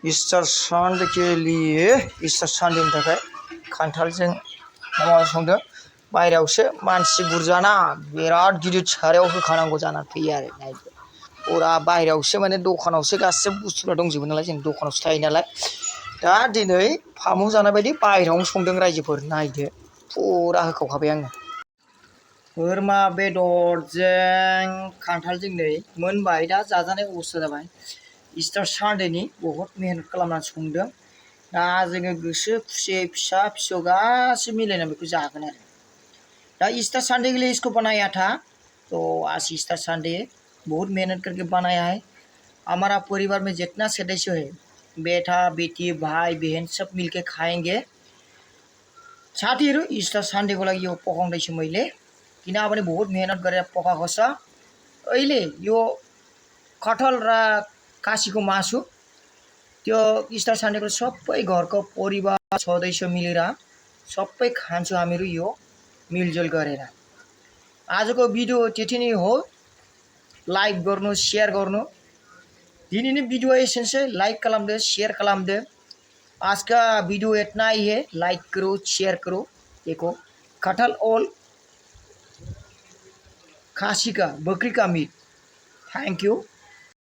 Easter Sunday के लिए Easter संडेनि थाखाय खान्थालजों माबा संदों बायरायावसो मानसि बुरजाना बिराद गिदिर सारायाव होखानांगौ जानानै फैयो आरो नायदो फुरा बायरायावसो माने दखानावसो गासिबो बुस्थुफ्रा दंजोबो नालाय जों दखानावसो थायो नालाय दा दिनै फामु जानाय बायदि बायरायावनो संदों रायजोफोर नायदो फुरा होखावखाबाय आङो बोरमा बेदरजों खान्थालजों नै मोनबाय दा जाजानाय अबस्था जाबाय ईस्टर संडेनि बहुत मेहनत खालामनानै संदों दा जोङो गोसो खुसियै फिसा फिसौ गासिबो मिलायनानै बेखौ जागोन आरो दा ईस्टर संडे के लिए इसको बनाया था तो आज ईस्टर संडे बहुत मेहनत करके बनाया है हमारा परिवार में जितना सदस्य है बेटा बेटी भाई बहन सब मिलके खाएंगे साथीहरू ईस्टर संडेको लागि यो पकाउँदैछु मैले किनभने बहुत मेहनत गरेर पकाएको छ अहिले यो कटहल र काशीको मासु त्यो ईस्टर संडेको सबै घरको परिवार सदस्य मिलेर सबै खान्छौँ हामीहरू यो मिलजुल गरेर आजको भिडियो त्यति नै हो लाइक गर्नु शेयर गर्नु दिनैनि भिडियो एसेनोसै लाइक खालामदो शेयर खालामदो आज का वीडियो इतना ही है लाइक करो शेयर करो देखो कटहल और खासी का बकरी का मीट थैंक यू।